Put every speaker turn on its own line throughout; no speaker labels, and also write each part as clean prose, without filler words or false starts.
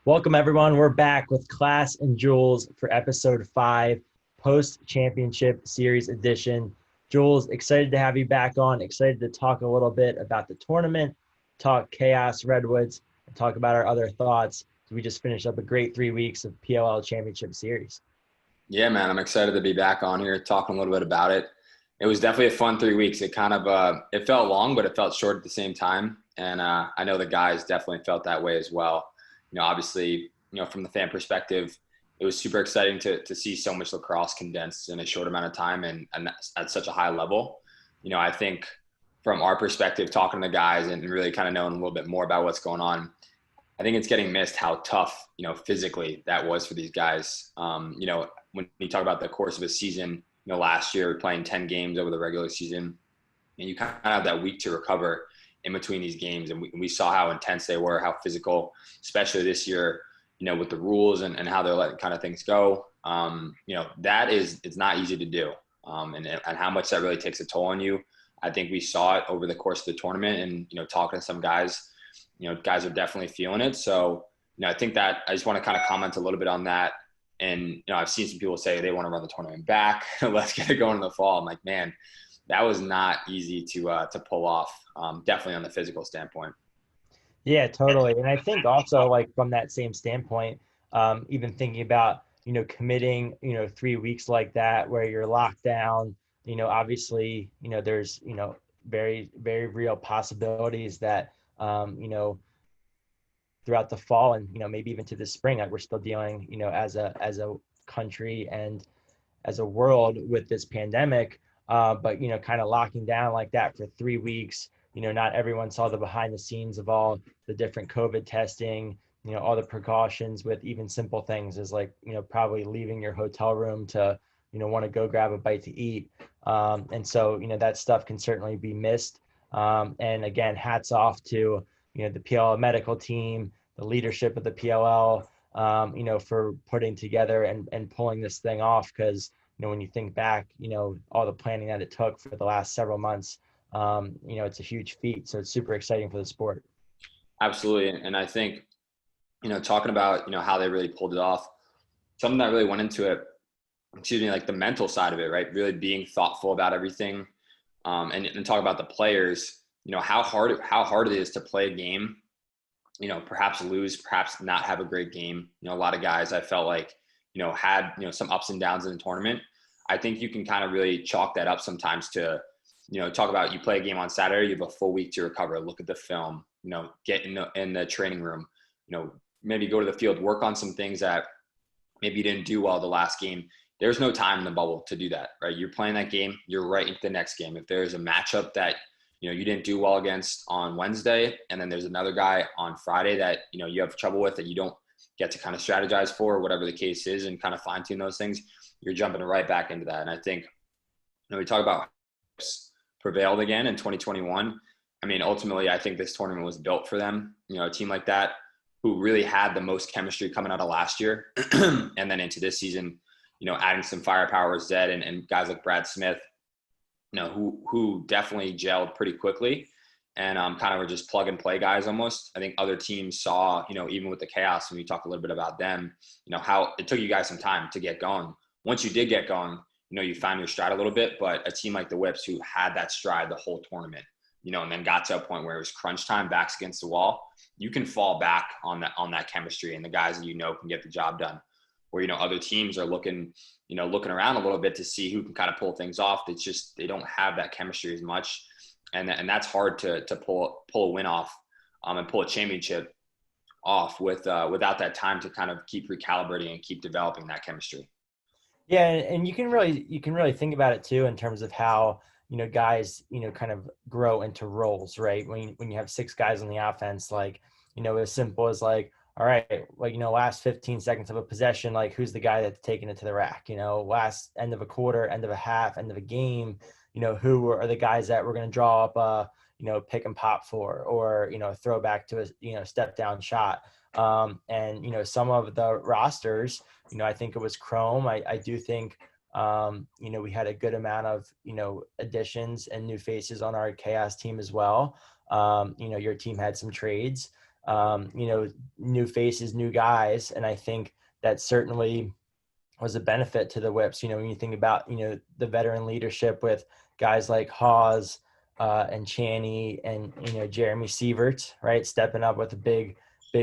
Welcome, everyone. We're back with Class and Jules for episode 5, post-championship series edition. Jules, excited to have you back on. Excited to talk a little bit about the tournament, talk Chaos Redwoods, and talk about our other thoughts. We just finished up a great 3 weeks of PLL Championship series.
Yeah, man, I'm excited to be back on here talking a little bit about it. It was definitely a fun 3 weeks. It kind of it felt long, but it felt short at the same time. And I know the guys definitely felt that way as well. Obviously, from the fan perspective, it was super exciting to see so much lacrosse condensed in a short amount of time and at such a high level. I think from our perspective, talking to the guys and really kind of knowing a little bit more about what's going on, I think it's getting missed how tough, physically that was for these guys. When you talk about the course of a season, last year playing 10 games over the regular season, and you kind of have that week to recover in between these games. And we saw how intense they were, how physical, especially this year, with the rules and how they're letting kind of things go. It's not easy to do. And how much that really takes a toll on you. I think we saw it over the course of the tournament and, talking to some guys, guys are definitely feeling it. So, I think that I just want to kind of comment a little bit on that. And, I've seen some people say they want to run the tournament back. Let's get it going in the fall. I'm like, man, that was not easy to pull off, definitely on the physical standpoint.
Yeah, totally. And I think also like from that same standpoint, even thinking about, committing, 3 weeks like that where you're locked down, obviously, there's, very, very real possibilities that, throughout the fall and, maybe even to the spring, like we're still dealing, as a country and as a world with this pandemic. But, kind of locking down like that for 3 weeks, not everyone saw the behind the scenes of all the different COVID testing, all the precautions with even simple things is like, probably leaving your hotel room to, want to go grab a bite to eat. And so, that stuff can certainly be missed. And again, hats off to, the PLL medical team, the leadership of the PLL, for putting together and pulling this thing off. Because, when you think back, all the planning that it took for the last several months, it's a huge feat. So it's super exciting for the sport.
Absolutely. And I think, talking about, how they really pulled it off, something that really went into it, like the mental side of it, right? Really being thoughtful about everything. And talk about the players, how hard it is to play a game, perhaps lose, perhaps not have a great game. A lot of guys I felt like, had, some ups and downs in the tournament. I think you can kind of really chalk that up sometimes to, talk about you play a game on Saturday, you have a full week to recover, look at the film, get in the training room, maybe go to the field, work on some things that maybe you didn't do well the last game. There's no time in the bubble to do that, right? You're playing that game, you're right into the next game. If there's a matchup that, you didn't do well against on Wednesday, and then there's another guy on Friday that, you have trouble with that you don't get to kind of strategize for, whatever the case is, and kind of fine tune those things, you're jumping right back into that. And I think, we talk about prevailed again in 2021. I mean, ultimately, I think this tournament was built for them. A team like that who really had the most chemistry coming out of last year and then into this season, adding some firepower with Zed and guys like Brad Smith, who definitely gelled pretty quickly and kind of were just plug and play guys almost. I think other teams saw, even with the Chaos, when we talk a little bit about them, how it took you guys some time to get going. Once you did get going, you found your stride a little bit, but a team like the Whips who had that stride the whole tournament, and then got to a point where it was crunch time, backs against the wall, you can fall back on that chemistry and the guys that can get the job done. Where, other teams are looking around a little bit to see who can kind of pull things off. It's just, they don't have that chemistry as much. And that's hard to pull a win off and pull a championship off without that time to kind of keep recalibrating and keep developing that chemistry.
Yeah. And you can really think about it too, in terms of how, guys, kind of grow into roles, right? When you have 6 guys on the offense, like, as simple as like, all right, like, last 15 seconds of a possession, like who's the guy that's taking it to the rack, last end of a quarter, end of a half, end of a game, who are the guys that we're going to draw up a, pick and pop for, or, throw back to a, step down shot. And, some of the rosters, I think it was Chrome. I do think, we had a good amount of, additions and new faces on our Chaos team as well. Your team had some trades. new faces, new guys. And I think that certainly was a benefit to the Whips. When you think about, the veteran leadership with guys like Hawes and Chaney and, Jeremy Sievert, right, stepping up with a big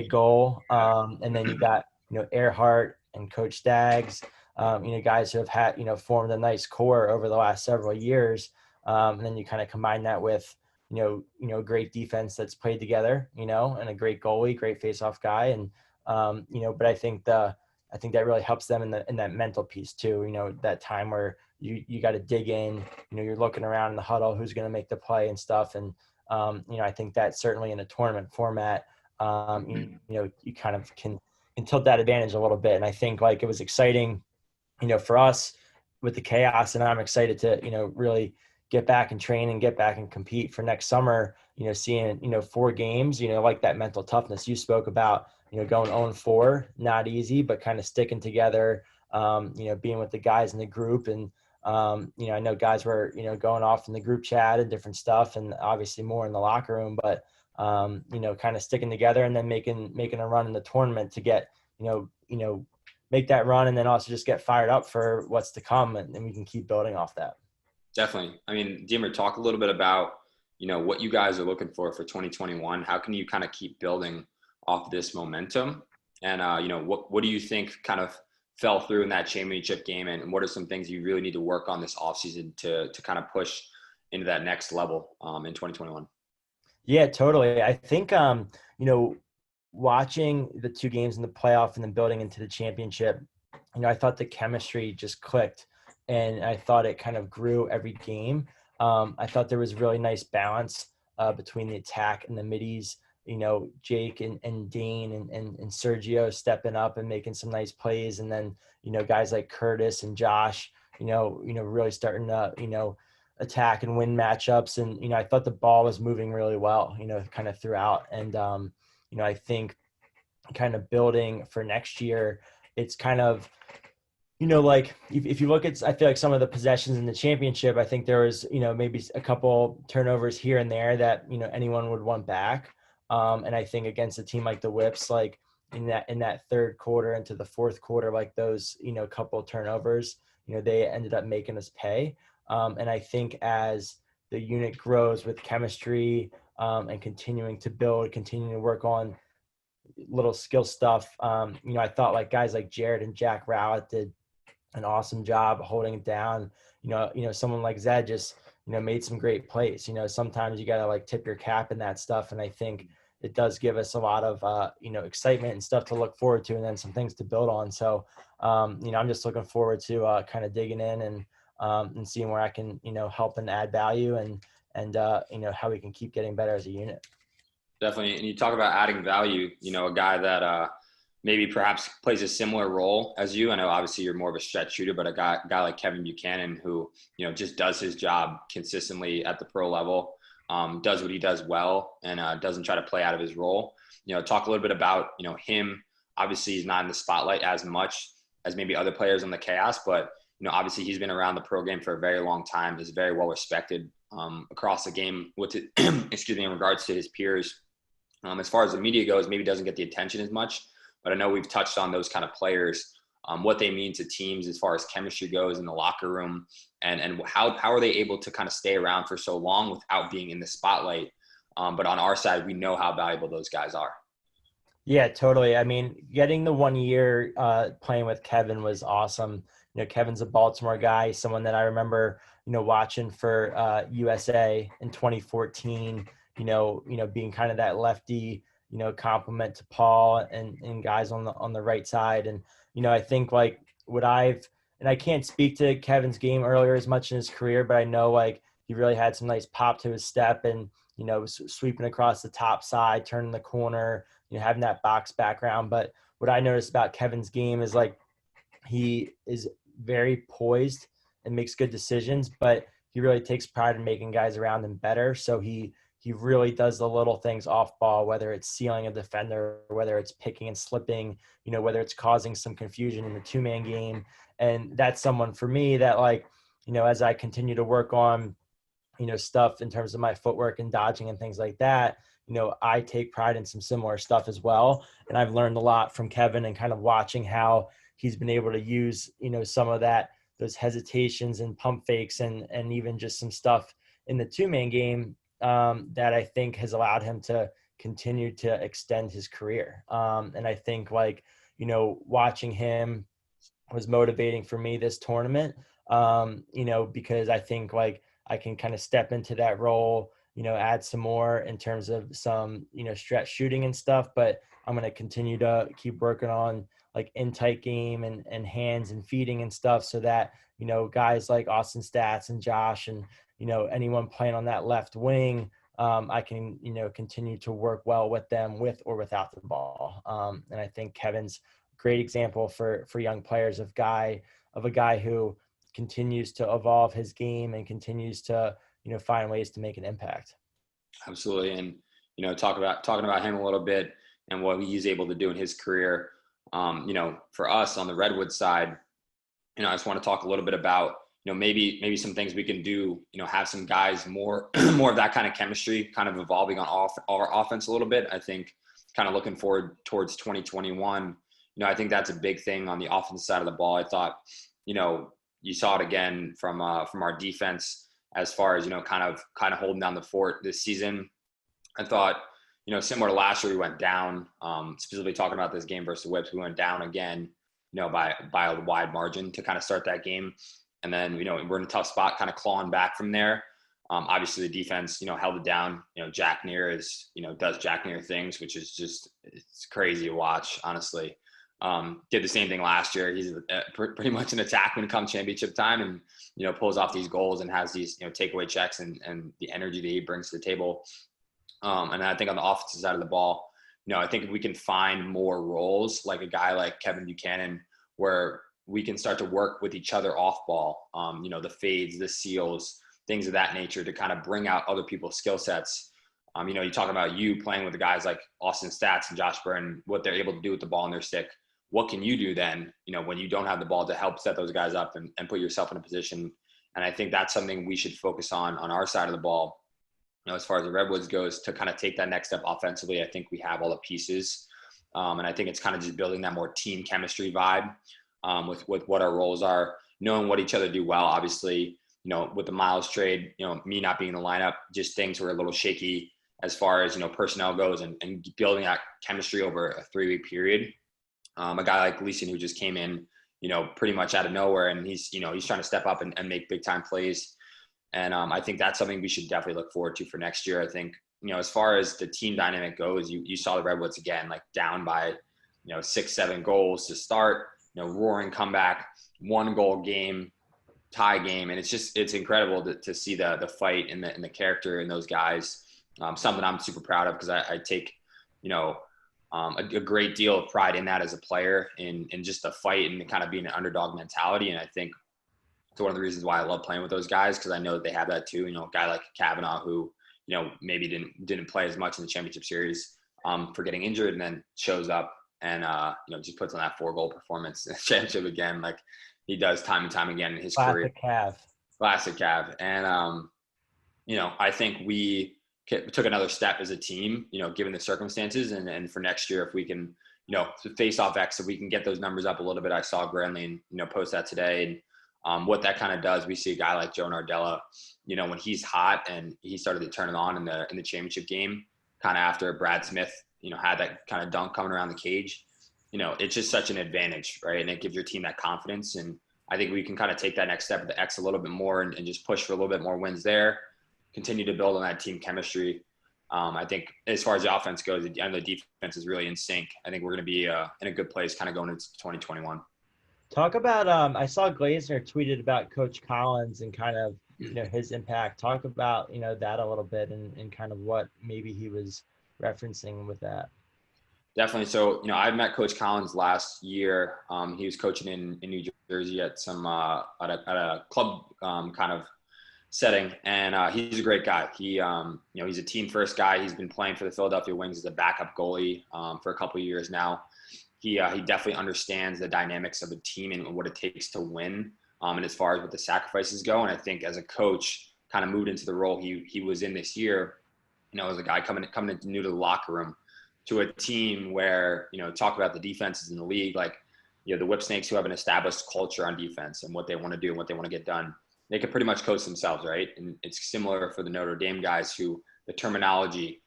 goal. And then you got, Earhart and Coach Staggs, guys who have had, formed a nice core over the last several years. And then you kind of combine that with, great defense that's played together, and a great goalie, great face-off guy. And, but I think that really helps them in that mental piece too. That time where you got to dig in, you're looking around in the huddle, who's going to make the play and stuff. And, I think that certainly in a tournament format, you kind of can tilt that advantage a little bit. And I think like it was exciting, for us with the chaos, and I'm excited to, really get back and train and get back and compete for next summer, seeing, 4 games, like that mental toughness you spoke about, going 0-4, not easy, but kind of sticking together, being with the guys in the group. And, I know guys were, going off in the group chat and different stuff, and obviously more in the locker room, but, kind of sticking together and then making a run in the tournament to get, make that run, and then also just get fired up for what's to come. And we can keep building off that.
Definitely. I mean, Deemer, talk a little bit about, what you guys are looking for 2021. How can you kind of keep building off this momentum? And, what do you think kind of fell through in that championship game? And what are some things you really need to work on this offseason to kind of push into that next level in 2021?
Yeah, totally. I think, watching the 2 games in the playoff and then building into the championship, I thought the chemistry just clicked, and I thought it kind of grew every game. I thought there was really nice balance between the attack and the middies. Jake and Dane and Sergio stepping up and making some nice plays, and then guys like Curtis and Josh, really starting to attack and win matchups. And I thought the ball was moving really well, kind of throughout. And I think kind of building for next year, it's kind of, like if you look at, I feel like some of the possessions in the championship, I think there was, maybe a couple turnovers here and there that, anyone would want back. And I think against a team like the Whips, like in that third quarter into the fourth quarter, like those, couple of turnovers, they ended up making us pay. And I think as the unit grows with chemistry and continuing to build, continuing to work on little skill stuff, I thought like guys like Jared and Jack Rowlett did an awesome job holding it down. Someone like Zed just, made some great plays. Sometimes you got to like tip your cap in that stuff. And I think it does give us a lot of, excitement and stuff to look forward to, and then some things to build on. So, I'm just looking forward to kind of digging in and seeing where I can, help and add value and how we can keep getting better as a unit.
Definitely. And you talk about adding value, a guy that maybe perhaps plays a similar role as you. I know obviously you're more of a stretch shooter, but a guy like Kevin Buchanan who, just does his job consistently at the pro level, does what he does well, and doesn't try to play out of his role. Talk a little bit about, him. Obviously he's not in the spotlight as much as maybe other players on the Chaos, but, obviously he's been around the pro game for a very long time, is very well respected across the game with it, excuse me, in regards to his peers. As far as the media goes, maybe doesn't get the attention as much, but I know we've touched on those kind of players, what they mean to teams as far as chemistry goes in the locker room, and how are they able to kind of stay around for so long without being in the spotlight. But on our side, we know how valuable those guys are.
Yeah, totally. I mean, getting the 1 year playing with Kevin was awesome. Kevin's a Baltimore guy, someone that I remember, watching for USA in 2014, being kind of that lefty, compliment to Paul and guys on the right side. And, I think like and I can't speak to Kevin's game earlier as much in his career, but I know like he really had some nice pop to his step and, sweeping across the top side, turning the corner, having that box background. But what I noticed about Kevin's game is like he is very poised and makes good decisions, but he really takes pride in making guys around him better. So he really does the little things off ball, whether it's sealing a defender, whether it's picking and slipping, whether it's causing some confusion in the 2-man game. And that's someone for me that like, as I continue to work on, stuff in terms of my footwork and dodging and things like that, I take pride in some similar stuff as well. And I've learned a lot from Kevin and kind of watching how he's been able to use, some of those hesitations and pump fakes and even just some stuff in the two-man game that I think has allowed him to continue to extend his career. And I think watching him was motivating for me this tournament, because I think I can kind of step into that role, add some more in terms of some, stretch shooting and stuff, but I'm going to continue to keep working on in tight game and hands and feeding and stuff so that, guys like Austin Stats and Josh and, anyone playing on that left wing, I can, continue to work well with them with or without the ball. And I think Kevin's a great example for young players of a guy who continues to evolve his game and continues to, find ways to make an impact.
Absolutely. And, talking about him a little bit and what he's able to do in his career. For us on the Redwood side, I just want to talk a little bit about, maybe some things we can do, have some guys more of that kind of chemistry kind of evolving on our offense a little bit. I think kind of looking forward towards 2021, I think that's a big thing on the offensive side of the ball. I thought, you saw it again from our defense as far as, kind of holding down the fort this season. I thought, similar to last year, we went down, specifically talking about this game versus the Whips, we went down again, by a wide margin to kind of start that game. And then, we're in a tough spot, kind of clawing back from there. Obviously the defense, held it down. Jack Neer does Jack Neer things, which is just, it's crazy to watch, honestly. Did the same thing last year. He's pretty much an attackman come championship time and, pulls off these goals and has these, takeaway checks and the energy that he brings to the table. And I think on the offensive side of the ball, I think if we can find more roles, like a guy like Kevin Buchanan, where we can start to work with each other off ball, the fades, the seals, things of that nature to kind of bring out other people's skill sets. You talk about you playing with the guys like Austin Stats and Josh Burton, what they're able to do with the ball in their stick. What can you do then, when you don't have the ball to help set those guys up and put yourself in a position? And I think that's something we should focus on our side of the ball. As far as the Redwoods goes, to kind of take that next step offensively, I think we have all the pieces. And I think it's kind of just building that more team chemistry vibe with what our roles are, knowing what each other do well. Obviously, with the Miles trade, me not being in the lineup, just things were a little shaky as far as, personnel goes and building that chemistry over a 3-week period. A guy like Gleason who just came in, pretty much out of nowhere, and he's trying to step up and make big time plays. And I think that's something we should definitely look forward to for next year. I think, as far as the team dynamic goes, you saw the Redwoods again, down by, 6-7 goals to start, roaring comeback, 1-goal game, tie game. And it's incredible to see the fight and the character in those guys. Something I'm super proud of because I take, a great deal of pride in that as a player in just the fight and kind of being an underdog mentality. And I think it's one of the reasons why I love playing with those guys, because I know that they have that too. A guy like Kavanaugh who, maybe didn't play as much in the championship series for getting injured, and then shows up and, just puts on that 4-goal performance in the championship again, like he does time and time again in his career. Classic Cav. And, I think we took another step as a team, given the circumstances. And for next year, if we can, face off X, if we can get those numbers up a little bit. I saw Granley, post that today. And what that kind of does, we see a guy like Joe Nardella, when he's hot, and he started to turn it on in the championship game, kind of after Brad Smith, had that kind of dunk coming around the cage. It's just such an advantage, right? And it gives your team that confidence. And I think we can kind of take that next step of the X a little bit more and just push for a little bit more wins there, continue to build on that team chemistry. I think as far as the offense goes, and the defense is really in sync. I think we're going to be in a good place kind of going into 2021.
Talk about, I saw Glazner tweeted about Coach Collins and kind of, his impact. Talk about, that a little bit and kind of what maybe he was referencing with that.
Definitely. So, I met Coach Collins last year. He was coaching in New Jersey at some, at a club kind of setting. And he's a great guy. He, he's a team first guy. He's been playing for the Philadelphia Wings as a backup goalie for a couple of years now. He definitely understands the dynamics of a team and what it takes to win. And as far as what the sacrifices go, and I think as a coach kind of moved into the role he was in this year, as a guy coming in new to the locker room, to a team where, talk about the defenses in the league, like, the Whip Snakes, who have an established culture on defense and what they want to do and what they want to get done, they can pretty much coach themselves, right? And it's similar for the Notre Dame guys, who the terminology,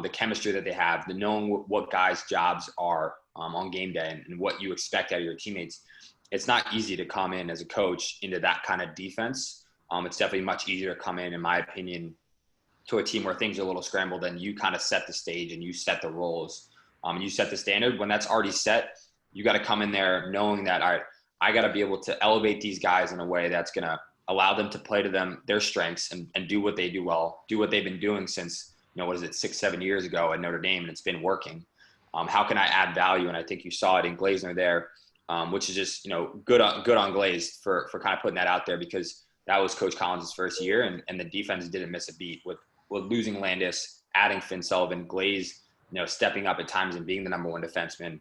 the chemistry that they have, the knowing what guys' jobs are on game day and what you expect out of your teammates. It's not easy to come in as a coach into that kind of defense. It's definitely much easier to come in my opinion, to a team where things are a little scrambled and you kind of set the stage and you set the roles. You set the standard. When that's already set, you got to come in there knowing that, all right, I got to be able to elevate these guys in a way that's going to allow them to play to their strengths and do what they do well, do what they've been doing since, 6-7 years ago at Notre Dame, and it's been working. How can I add value? And I think you saw it in Glazner there, which is just, good on Glaze for kind of putting that out there, because that was Coach Collins' first year, and the defense didn't miss a beat with losing Landis, adding Finn Sullivan, Glaze, stepping up at times and being the number one defenseman,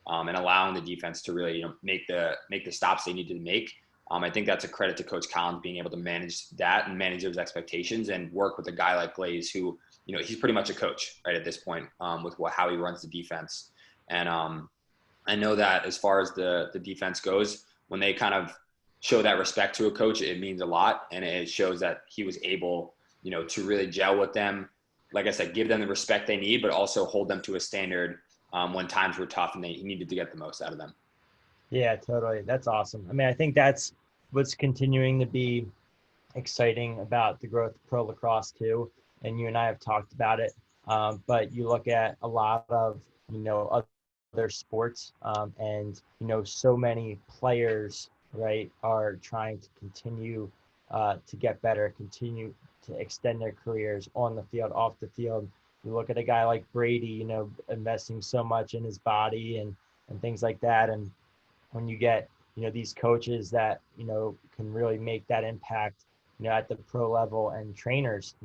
and allowing the defense to really, make the stops they needed to make. I think that's a credit to Coach Collins being able to manage that and manage those expectations and work with a guy like Glaze, who, he's pretty much a coach right at this point, with how he runs the defense. And I know that as far as the defense goes, when they kind of show that respect to a coach, it means a lot. And it shows that he was able, to really gel with them. Like I said, give them the respect they need, but also hold them to a standard when times were tough and he needed to get the most out of them.
Yeah, totally. That's awesome. I mean, I think that's what's continuing to be exciting about the growth of pro lacrosse too. And you and I have talked about it. But you look at a lot of, other sports, and, so many players, right, are trying to continue to get better, continue to extend their careers on the field, off the field. You look at a guy like Brady, investing so much in his body and things like that. And when you get, these coaches that, can really make that impact, at the pro level, and trainers,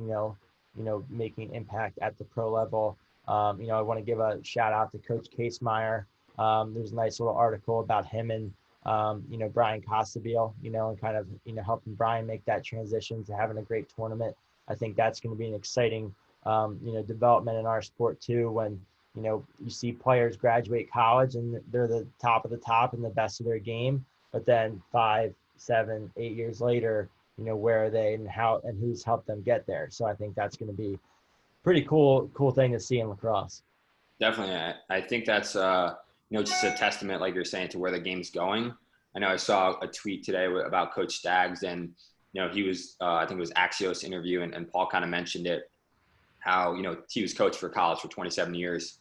making impact at the pro level. I want to give a shout out to Coach Casemeyer. There's a nice little article about him and, Brian Costabile, and kind of, helping Brian make that transition to having a great tournament. I think that's going to be an exciting, development in our sport too, when, you see players graduate college and they're the top of the top and the best of their game, but then 5, 7, 8 years later, where are they and how and who's helped them get there. So I think that's going to be pretty cool thing to see in lacrosse.
Definitely. I think that's, just a testament, like you're saying, to where the game's going. I know I saw a tweet today about Coach Staggs, and, he was, I think it was Axios interview, and Paul kind of mentioned it, how, he was coach for college for 27 years.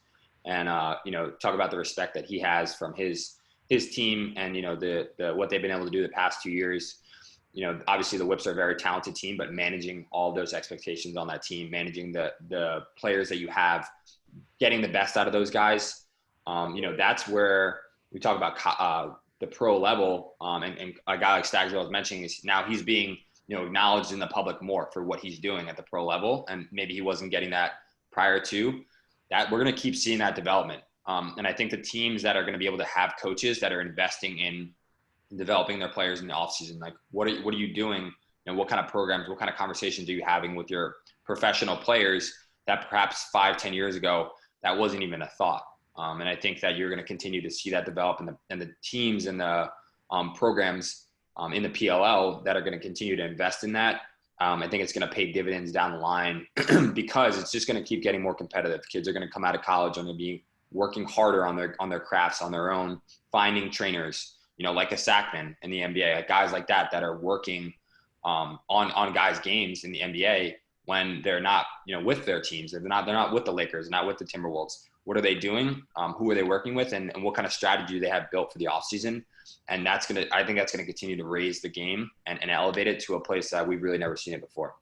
And, talk about the respect that he has from his team and, the what they've been able to do the past 2 years. Obviously the Whips are a very talented team, but managing all those expectations on that team, managing the players that you have, getting the best out of those guys. That's where we talk about the pro level. And a guy like Staggs, I was mentioning, is now he's being, acknowledged in the public more for what he's doing at the pro level. And maybe he wasn't getting that prior to that. We're going to keep seeing that development. And I think the teams that are going to be able to have coaches that are investing in developing their players in the offseason, like what are you doing, and what kind of programs, what kind of conversations are you having with your professional players that perhaps 5-10 years ago that wasn't even a thought. And I think that you're going to continue to see that develop, and the teams and the programs in the PLL that are going to continue to invest in that. I think it's going to pay dividends down the line because it's just going to keep getting more competitive. Kids are going to come out of college and they'll be working harder on their crafts on their own, finding trainers, like a Sackman in the NBA, like guys like that are working on guys' games in the NBA when they're not, with their teams. They're not with the Lakers, not with the Timberwolves. What are they doing? Who are they working with? And what kind of strategy they have built for the offseason? And I think that's going to continue to raise the game and elevate it to a place that we've really never seen it before.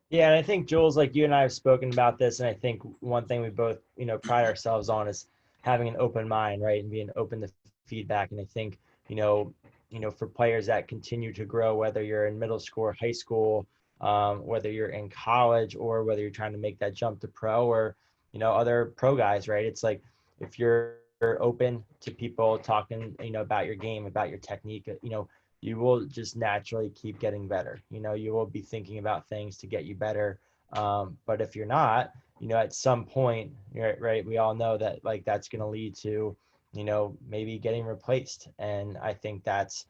Yeah, and I think, Jules, like you and I have spoken about this, and I think one thing we both, pride ourselves on is having an open mind, right, and being open to feedback. And I think, for players that continue to grow, whether you're in middle school or high school, whether you're in college or whether you're trying to make that jump to pro or, other pro guys, right? It's like if you're open to people talking, about your game, about your technique, you will just naturally keep getting better. You will be thinking about things to get you better. But if you're not, at some point, right, we all know that like that's going to lead to, maybe getting replaced. And I think that's,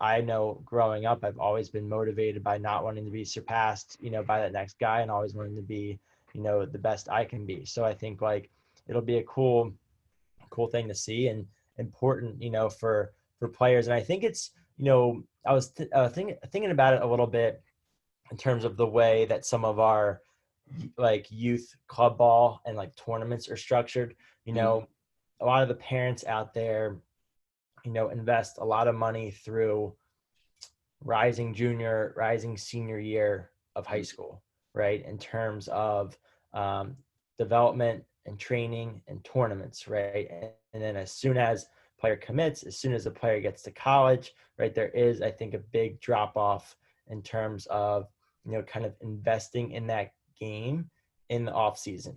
I know growing up, I've always been motivated by not wanting to be surpassed, by that next guy, and always wanting to be, the best I can be. So I think like it'll be a cool thing to see, and important, for players. And I think it's, I was thinking about it a little bit in terms of the way that some of our like youth club ball and like tournaments are structured. A lot of the parents out there, invest a lot of money through rising junior, rising senior year of high school, right? In terms of development and training and tournaments, right? And then as soon as player commits, as soon as a player gets to college, right, there is, I think, a big drop off in terms of, kind of investing in that game in the off season.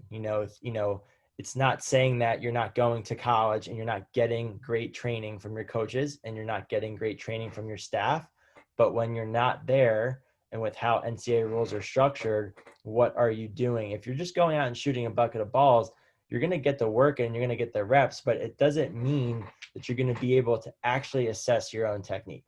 It's not saying that you're not going to college and you're not getting great training from your coaches and you're not getting great training from your staff. But when you're not there, and with how NCAA rules are structured, what are you doing? If you're just going out and shooting a bucket of balls, you're going to get the work and you're going to get the reps, but it doesn't mean that you're going to be able to actually assess your own technique.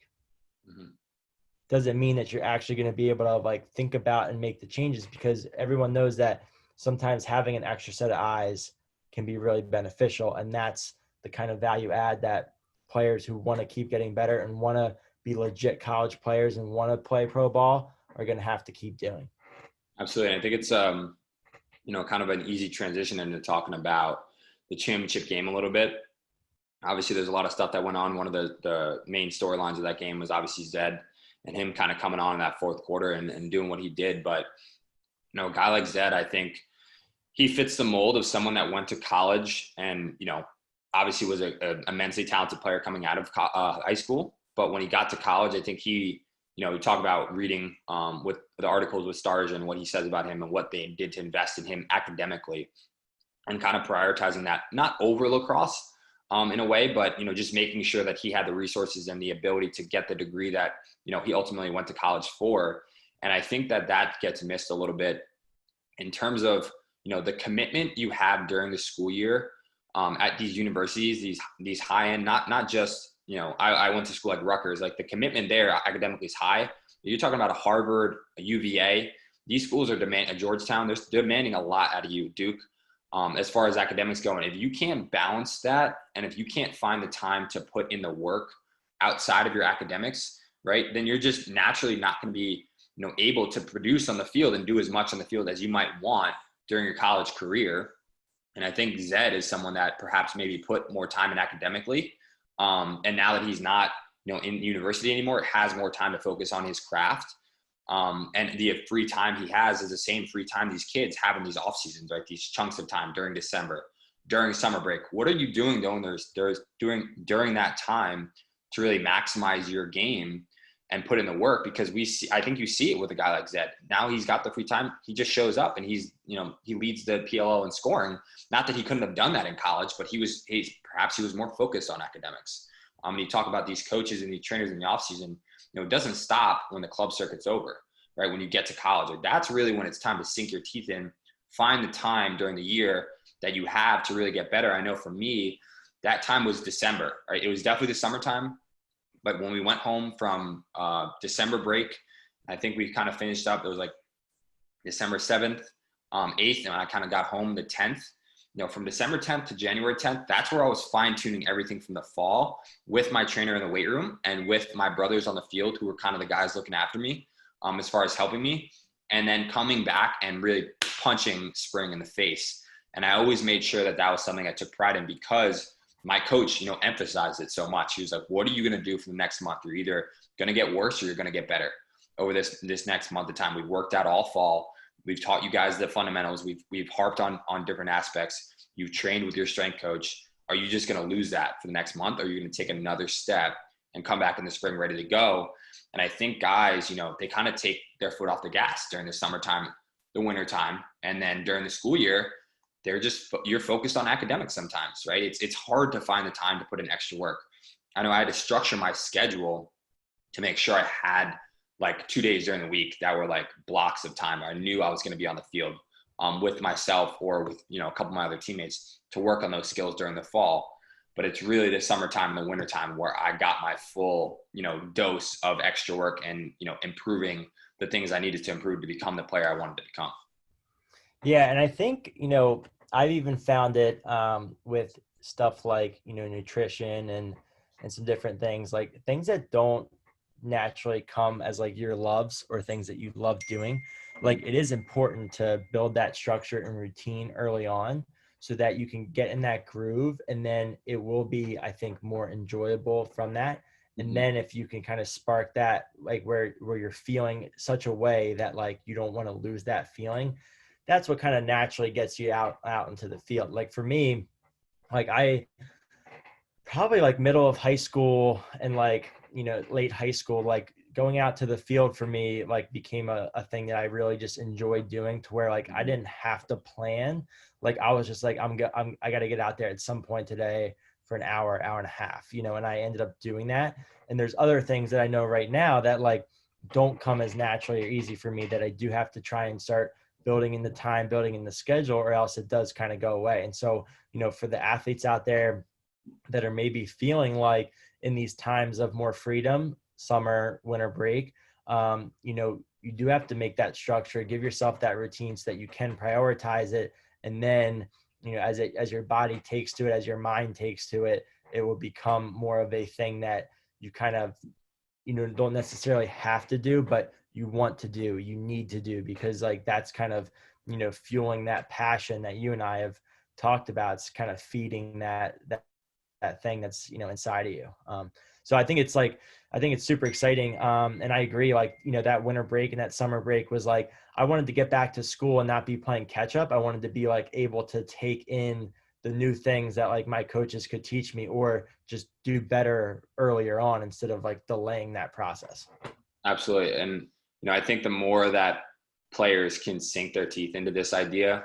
Doesn't mean that you're actually going to be able to like think about and make the changes, because everyone knows that sometimes having an extra set of eyes can be really beneficial. And that's the kind of value add that players who want to keep getting better and want to be legit college players and want to play pro ball are going to have to keep doing.
Absolutely. I think it's, kind of an easy transition into talking about the championship game a little bit. Obviously, there's a lot of stuff that went on. One of the main storylines of that game was obviously Zed and him kind of coming on in that fourth quarter and doing what he did. But, a guy like Zed, I think he fits the mold of someone that went to college and, obviously was an immensely talented player coming out of high school. But when he got to college, I think we talk about reading with the articles with Stars and what he says about him and what they did to invest in him academically and kind of prioritizing that, not over lacrosse in a way, but, just making sure that he had the resources and the ability to get the degree that, he ultimately went to college for. And I think that gets missed a little bit in terms of, the commitment you have during the school year at these universities, these high end, not just, I went to school like Rutgers, like the commitment there academically is high. You're talking about a Harvard, a UVA. These schools are at Georgetown. They're demanding a lot out of you, Duke, as far as academics go. And if you can't balance that, and if you can't find the time to put in the work outside of your academics, right, then you're just naturally not going to be, able to produce on the field and do as much on the field as you might want during your college career. And I think Zed is someone that perhaps maybe put more time in academically. And now that he's not, in university anymore, has more time to focus on his craft. And the free time he has is the same free time these kids have in these off seasons, right? These chunks of time during December, during summer break. What are you doing during that time to really maximize your game and put in the work? Because I think you see it with a guy like Zed. Now he's got the free time. He just shows up and he leads the PLL in scoring. Not that he couldn't have done that in college, but perhaps he was more focused on academics. And you talk about these coaches and these trainers in the offseason, it doesn't stop when the club circuit's over, right? When you get to college, like that's really when it's time to sink your teeth in, find the time during the year that you have to really get better. I know for me, that time was December, right? It was definitely the summertime. But when we went home from December break, I think we kind of finished up. It was like December 7th, 8th, and I kind of got home the 10th. From December 10th to January 10th, that's where I was fine-tuning everything from the fall with my trainer in the weight room and with my brothers on the field who were kind of the guys looking after me as far as helping me. And then coming back and really punching spring in the face. And I always made sure that was something I took pride in because my coach, emphasized it so much. He was like, what are you going to do for the next month? You're either going to get worse or you're going to get better over this next month of time. We've worked out all fall. We've taught you guys the fundamentals. We've harped on different aspects. You've trained with your strength coach. Are you just going to lose that for the next month? Or are you going to take another step and come back in the spring ready to go? And I think guys, they kind of take their foot off the gas during the summertime, the winter time. And then during the school year, you're focused on academics sometimes, right? It's hard to find the time to put in extra work. I know I had to structure my schedule to make sure I had like 2 days during the week that were like blocks of time. I knew I was going to be on the field with myself or with, a couple of my other teammates to work on those skills during the fall. But it's really the summertime and the wintertime where I got my full, dose of extra work and, improving the things I needed to improve to become the player I wanted to become.
Yeah. And I think, I've even found it with stuff like, nutrition and some different things, like things that don't naturally come as like your loves or things that you love doing. Like it is important to build that structure and routine early on so that you can get in that groove, and then it will be, I think, more enjoyable from that. And then if you can kind of spark that, like where you're feeling such a way that like you don't want to lose that feeling, that's what kind of naturally gets you out into the field. Like for me, like I probably like middle of high school and like, late high school, like going out to the field for me, like became a thing that I really just enjoyed doing, to where like I didn't have to plan. Like I was just like, I got to get out there at some point today for an hour and a half, and I ended up doing that. And there's other things that I know right now that like don't come as naturally or easy for me, that I do have to try and start building in the time, building in the schedule, or else it does kind of go away. And so, for the athletes out there that are maybe feeling like in these times of more freedom, summer, winter break, you do have to make that structure, give yourself that routine so that you can prioritize it. And then, as your body takes to it, as your mind takes to it, it will become more of a thing that you kind of, don't necessarily have to do, but you want to do, you need to do, because like that's kind of, fueling that passion that you and I have talked about. It's kind of feeding that thing that's, inside of you. So I think it's super exciting. And I agree, like, that winter break and that summer break was like, I wanted to get back to school and not be playing catch up. I wanted to be like able to take in the new things that like my coaches could teach me, or just do better earlier on instead of like delaying that process.
Absolutely. And, I think the more that players can sink their teeth into this idea,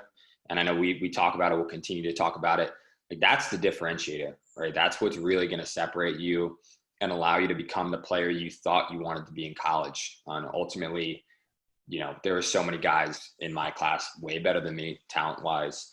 and I know we talk about it, we'll continue to talk about it, like that's the differentiator, right? That's what's really going to separate you and allow you to become the player you thought you wanted to be in college. And ultimately, there were so many guys in my class way better than me talent-wise,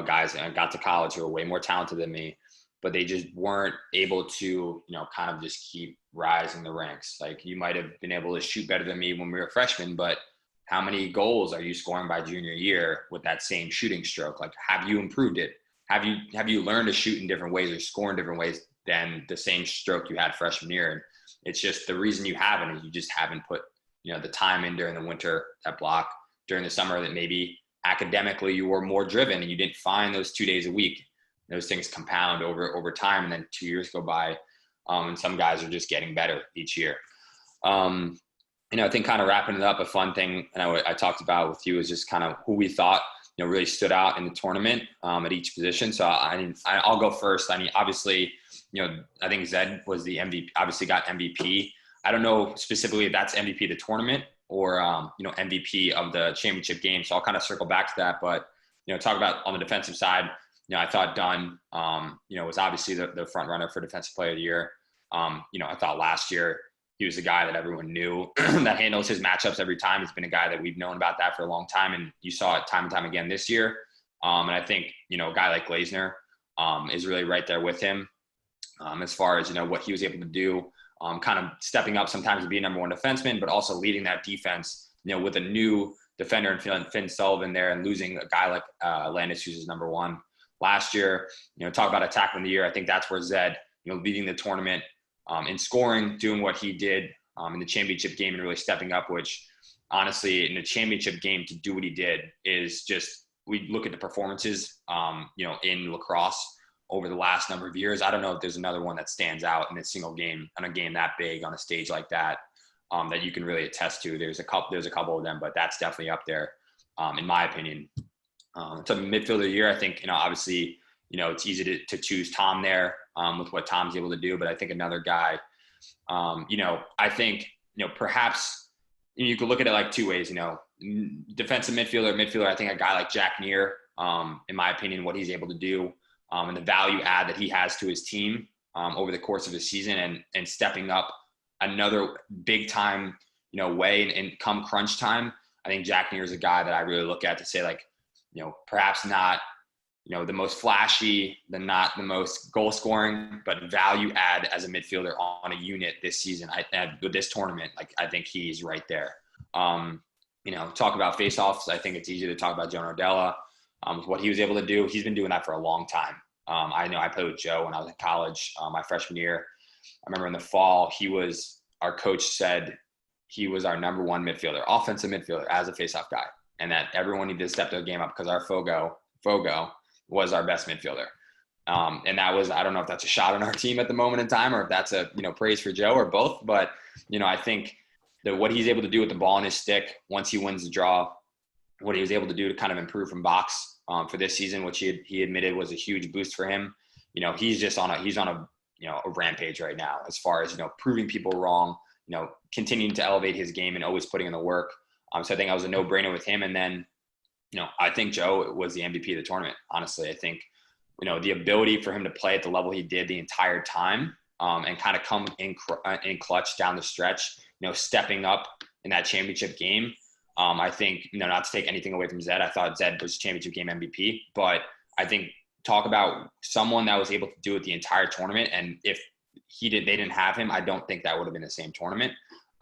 guys that got to college who were way more talented than me, but they just weren't able to, kind of just keep rising the ranks. Like you might have been able to shoot better than me when we were freshmen, but how many goals are you scoring by junior year with that same shooting stroke? Like, have you improved it? Have you learned to shoot in different ways or score in different ways than the same stroke you had freshman year? And it's just the reason you haven't is you just haven't put, the time in during the winter, that block, during the summer, that maybe academically you were more driven and you didn't find those 2 days a week. Those things compound over time, and then 2 years go by, and some guys are just getting better each year. I think kind of wrapping it up, a fun thing, and I talked about with you is just kind of who we thought really stood out in the tournament at each position. So I'll go first. I mean, obviously, I think Zed was the MVP, obviously got MVP. I don't know specifically if that's MVP of the tournament or, MVP of the championship game. So I'll kind of circle back to that. But, talk about on the defensive side, I thought Dunn, was obviously the front runner for Defensive Player of the Year. I thought last year he was a guy that everyone knew that handles his matchups every time. He's been a guy that we've known about that for a long time, and you saw it time and time again this year. And I think, a guy like Glazner is really right there with him as far as, what he was able to do, kind of stepping up sometimes to be a number one defenseman, but also leading that defense, with a new defender in Finn Sullivan there, and losing a guy like Landis, who's his number one last year. Talk about attack of the year. I think that's where Zed, leading the tournament in scoring, doing what he did in the championship game and really stepping up, which honestly in the championship game to do what he did is just, we look at the performances, in lacrosse over the last number of years. I don't know if there's another one that stands out in a single game, on a game that big, on a stage like that, that you can really attest to. There's a couple of them, but that's definitely up there, in my opinion. So midfielder of the year, I think, obviously, it's easy to choose Tom there with what Tom's able to do, but I think another guy, I think, perhaps you could look at it like two ways, defensive midfielder, I think a guy like Jack Neer, in my opinion, what he's able to do, and the value add that he has to his team over the course of the season, and stepping up another big time, way, and come crunch time. I think Jack Neer is a guy that I really look at to say, like, perhaps not, the most flashy, not the most goal scoring, but value add as a midfielder on a unit this season. With this tournament, I think he's right there. Talk about face-offs. I think it's easy to talk about Joe Nardella. What he was able to do, he's been doing that for a long time. I know I played with Joe when I was in college, my freshman year. I remember in the fall, our coach said he was our number one midfielder, offensive midfielder as a face-off guy, and that everyone needed to step their game up because our Fogo was our best midfielder. And that was, I don't know if that's a shot on our team at the moment in time or if that's a, praise for Joe or both. But, I think that what he's able to do with the ball in his stick once he wins the draw, what he was able to do to kind of improve from box for this season, which he admitted was a huge boost for him. He's on a rampage right now as far as, proving people wrong, continuing to elevate his game and always putting in the work. So I think I was a no-brainer with him. And then, I think Joe was the MVP of the tournament. Honestly, I think, the ability for him to play at the level he did the entire time and kind of come in clutch down the stretch, stepping up in that championship game. I think, not to take anything away from Zed. I thought Zed was championship game MVP, but I think talk about someone that was able to do it the entire tournament. And if they didn't have him, I don't think that would have been the same tournament.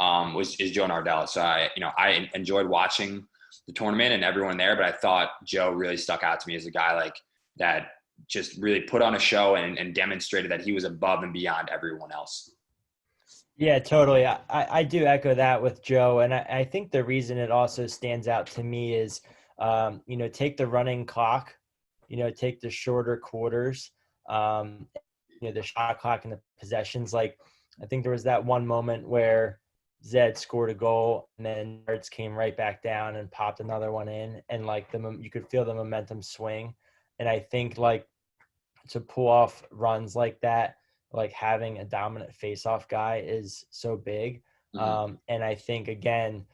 Is Joe Nardella. So I enjoyed watching the tournament and everyone there, but I thought Joe really stuck out to me as a guy that just really put on a show and demonstrated that he was above and beyond everyone else.
Yeah, totally. I do echo that with Joe. And I think the reason it also stands out to me is, take the running clock, take the shorter quarters, the shot clock and the possessions. I think there was that one moment where Zed scored a goal and then Nerds came right back down and popped another one in. And you could feel the momentum swing. And I think to pull off runs like that, having a dominant face-off guy is so big.
Mm-hmm.
And I think, again,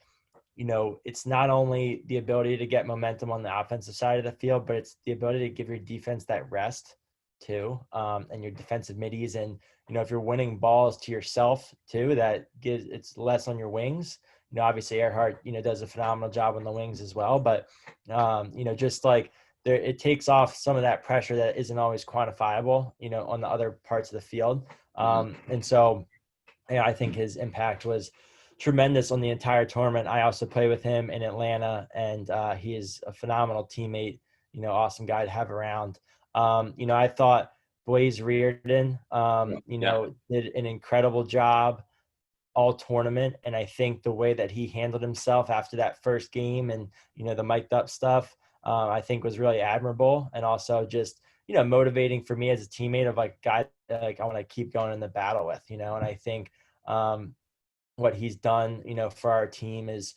it's not only the ability to get momentum on the offensive side of the field, but it's the ability to give your defense that rest too, and your defensive middies. And, if you're winning balls to yourself too, it's less on your wings. Obviously Earhart, does a phenomenal job on the wings as well. But, it takes off some of that pressure that isn't always quantifiable, on the other parts of the field. And so, I think his impact was tremendous on the entire tournament. I also play with him in Atlanta, and he is a phenomenal teammate, awesome guy to have around. I thought Blaze Riordan, did an incredible job all tournament. And I think the way that he handled himself after that first game and, the mic'd up stuff, I think was really admirable, and also just, motivating for me as a teammate of guys I want to keep going in the battle with, and I think what he's done, for our team is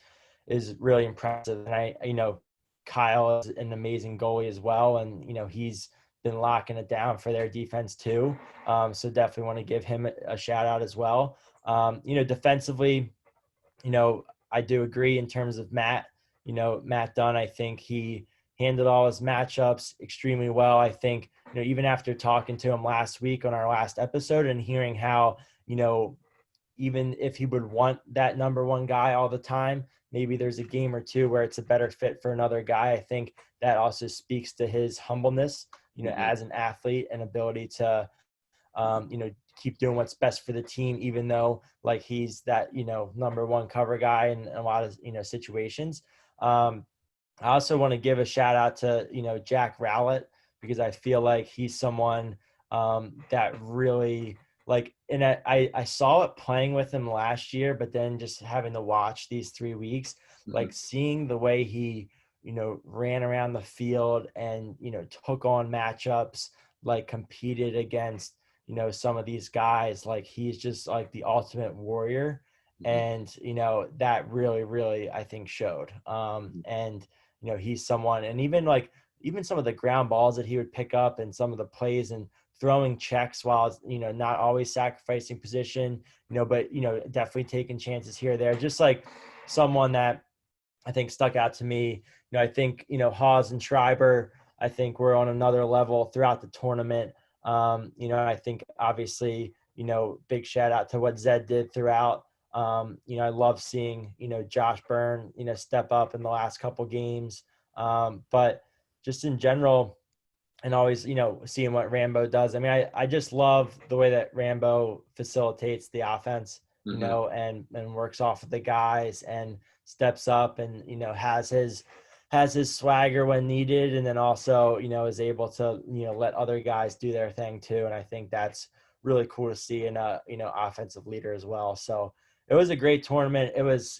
really impressive. And Kyle is an amazing goalie as well. And, he's been locking it down for their defense too. So definitely want to give him a shout out as well. Defensively, I do agree in terms of Matt Dunn. I think he handled all his matchups extremely well. I think, even after talking to him last week on our last episode and hearing how, even if he would want that number one guy all the time, maybe there's a game or two where it's a better fit for another guy. I think that also speaks to his humbleness, as an athlete, and ability to, keep doing what's best for the team, even though he's that, number one cover guy in a lot of, situations. I also want to give a shout out to, Jack Rowlett, because I feel like he's someone that really and I saw it playing with him last year, but then just having to watch these 3 weeks, seeing the way he, ran around the field and, took on matchups, competed against, some of these guys, he's just the ultimate warrior. And, that really, really, I think showed. And, he's someone, and even some of the ground balls that he would pick up and some of the plays and throwing checks while, not always sacrificing position, but, definitely taking chances here or there. Just someone that I think stuck out to me. I think, Hawes and Schreiber, I think were on another level throughout the tournament. I think obviously, big shout out to what Zed did throughout. I love seeing, Josh Byrne, step up in the last couple games. But, just in general, and always, seeing what Rambo does. I mean, I just love the way that Rambo facilitates the offense, and works off of the guys and steps up and, has his swagger when needed. And then also, is able to, let other guys do their thing too. And I think that's really cool to see in a, offensive leader as well. So it was a great tournament. It was,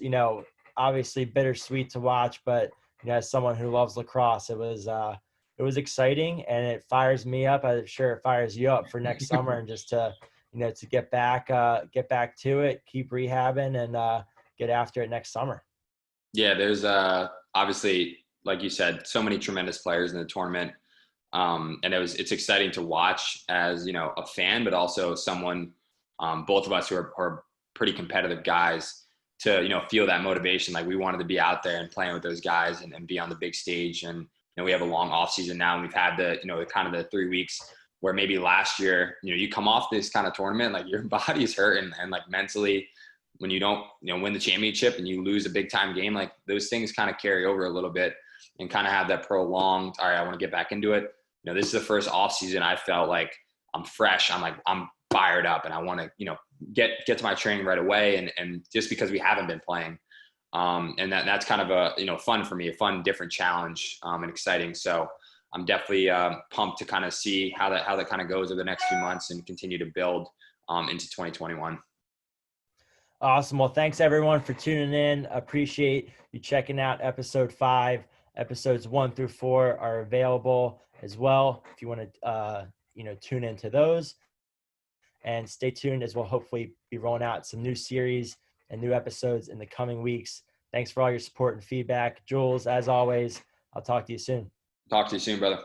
obviously bittersweet to watch, but, as someone who loves lacrosse, it was exciting, and it fires me up. I'm sure it fires you up for next summer, and just to, to get back to it, keep rehabbing, and get after it next summer.
Yeah, there's obviously, like you said, so many tremendous players in the tournament. And it's exciting to watch as, a fan, but also someone, both of us who are pretty competitive guys, to, feel that motivation. Like, we wanted to be out there and playing with those guys and be on the big stage. And, we have a long off season now, and we've had the kind of the 3 weeks where maybe last year, you come off this kind of tournament, like your body's hurt, and like mentally, when you don't, win the championship and you lose a big time game, like those things kind of carry over a little bit and kind of have that prolonged, all right, I want to get back into it. This is the first off season I felt like I'm fresh. I'm fired up, and I want to, get to my training right away. And just because we haven't been playing, and that's kind of a, fun for me, a fun, different challenge, and exciting. So I'm definitely pumped to kind of see how that kind of goes over the next few months and continue to build into 2021.
Awesome. Well, thanks everyone for tuning in. Appreciate you checking out episode 5. Episodes 1 through 4 are available as well if you want to, tune into those. And stay tuned, as we'll hopefully be rolling out some new series and new episodes in the coming weeks. Thanks for all your support and feedback. Jules, as always, I'll talk to you soon.
Talk to you soon, brother.